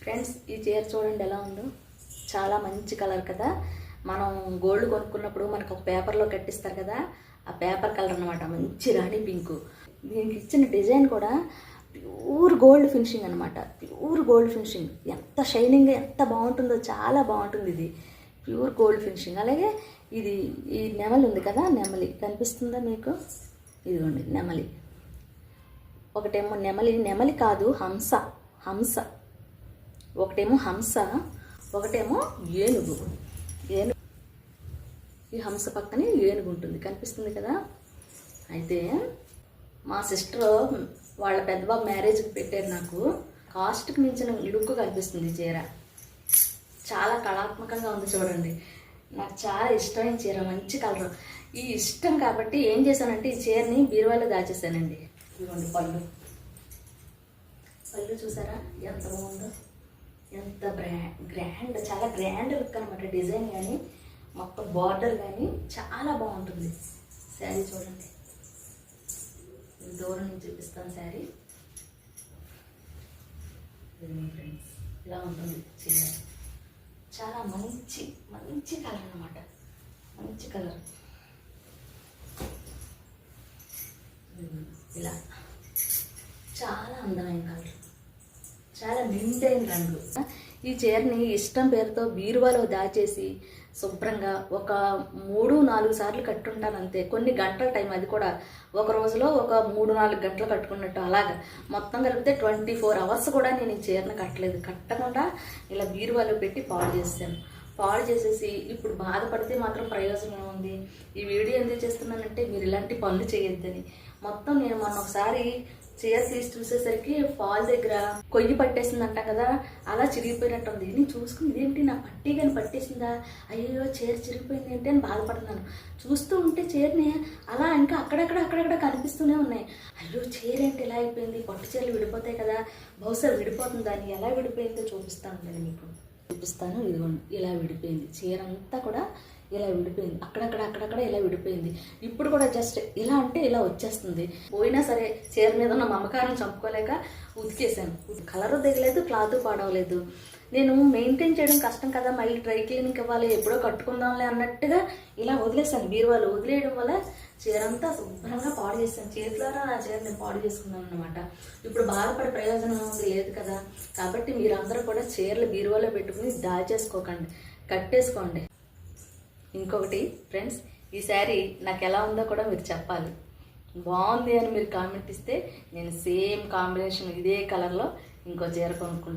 Friends, ఈ చీర చూడండి ఎలా ఉందో. చాలా మంచి కలర్ కదా. మనం గోల్డ్ కొనుక్కున్నప్పుడు మనకు ఒక పేపర్లో కట్టిస్తారు కదా, ఆ పేపర్ కలర్ అనమాట. మంచి రాణి పింకు. దీనికి ఇచ్చిన డిజైన్ కూడా ప్యూర్ గోల్డ్ ఫినిషింగ్ అనమాట. Pure gold finishing. ఎంత షైనింగ్గా ఎంత బాగుంటుందో, చాలా బాగుంటుంది ఇది. Pure gold finishing. అలాగే ఇది ఈ నెమలి ఉంది కదా, నెమలి కనిపిస్తుందా మీకు? ఇదిగోండి నెమలి. ఒకటేమో నెమలి, నెమలి కాదు హంస. హంస ఒకటేమో హంస, ఒకటేమో ఏనుగు. ఏనుగు, ఈ హంస పక్కనే ఏనుగు ఉంటుంది, కనిపిస్తుంది కదా. అయితే మా సిస్టర్ వాళ్ళ పెద్దబాబు మ్యారేజ్కి పెట్టారు నాకు. కాస్ట్కి మించిన లుక్ కనిపిస్తుంది చీర. చాలా కళాత్మకంగా ఉంది చూడండి. నాకు చాలా ఇష్టమైన చీర, మంచి కలర్. ఈ ఇష్టం కాబట్టి ఏం చేశానంటే ఈ చీరని బీరువాలో దాచేసానండి. ఇదిగోండి పళ్ళు. పళ్ళు చూసారా ఎంత బాగుందో, ఎంత గ్రాండ్, చాలా గ్రాండ్ లుక్ అనమాట. డిజైన్ కానీ మొత్తం బార్డర్ కానీ చాలా బాగుంటుంది. శారీ చూడండి, దూరం నుంచి చూపిస్తాను శారీ. ఫ్రెండ్స్, ఇలా ఉంటుంది చీర. చాలా మంచి మంచి కలర్ అనమాట, మంచి కలర్. ఇలా చాలా అందమైన కలర్, చాలా నిండైన రంగు. ఈ చీరని ఇష్టం పేరుతో బీరువాలో దాచేసి శుభ్రంగా ఒక 3-4 సార్లు కట్టుంటాను అంతే. కొన్ని గంటల టైం, అది కూడా ఒక రోజులో ఒక 3-4 గంటలు కట్టుకున్నట్టు. అలాగా మొత్తం కలిపితే 24 అవర్స్ కూడా నేను ఈ చీరను కట్టలేదు. కట్టకుండా ఇలా బీరువాలో పెట్టి పాడు చేశాను. పాడు చేసేసి ఇప్పుడు బాధపడితే మాత్రం ప్రయోజనం ఉంది. ఈ వీడియో ఎందుకు చేస్తున్నానంటే మీరు ఇలాంటి పనులు చేయొద్దని. మొత్తం నేను మొన్న ఒకసారి చీర తీసి చూసేసరికి ఫాల్ దగ్గర కొయ్యి పట్టేసింది అంటాం కదా, అలా చిరిగిపోయినట్టుంది. నేను చూసుకుని ఇదేంటి నా పట్టీ కానీ పట్టేసిందా, అయ్యో చీర చిరిగిపోయింది ఏంటి అని బాధపడుతున్నాను. చూస్తూ ఉంటే చీరని అలా ఇంకా అక్కడక్కడ కనిపిస్తూనే ఉన్నాయి. అయ్యో చీర ఏంటి ఇలా అయిపోయింది, పట్టు చీరలు విడిపోతాయి కదా, బహుశా విడిపోతుంది. దాన్ని ఎలా విడిపోయిందో చూపిస్తాను నేను మీకు. చూపిస్తాను. ఇదిగోండి ఇలా విడిపోయింది చీర అంతా కూడా, ఇలా విడిపోయింది. అక్కడక్కడ ఇలా విడిపోయింది. ఇప్పుడు కూడా జస్ట్ ఇలా అంటే ఇలా వచ్చేస్తుంది. పోయినా సరే చీర మీద ఉన్న మమకారం చంపుకోలేక ఉతికేసాను. కలరు దిగలేదు, క్లాత్ పాడవలేదు. నేను మెయింటైన్ చేయడం కష్టం కదా, మళ్ళీ డ్రై క్లీనింగ్ ఇవ్వాలి, ఎప్పుడో కట్టుకుందాంలే అన్నట్టుగా ఇలా వదిలేసాను. బీరువాలు వదిలేయడం వల్ల చీరంతా శుభ్రంగా పాడు చేశాను. చేతిలోనే నా చీర నేను పాడు చేసుకున్నాను అనమాట. ఇప్పుడు బాధపడే ప్రయోజనం లేదు కదా. కాబట్టి మీరందరూ కూడా చీరలు బీరువాలో పెట్టుకుని దాచేసుకోకండి, కట్టేసుకోండి. ఇంకొకటి ఫ్రెండ్స్, ఈ శారీ నాకు ఎలా ఉందో కూడా మీరు చెప్పాలి. బాగుంది అని మీరు కామెంట్ ఇస్తే నేను సేమ్ కాంబినేషన్ ఇదే కలర్లో ఇంకో చీర కొనుక్కుంటాను.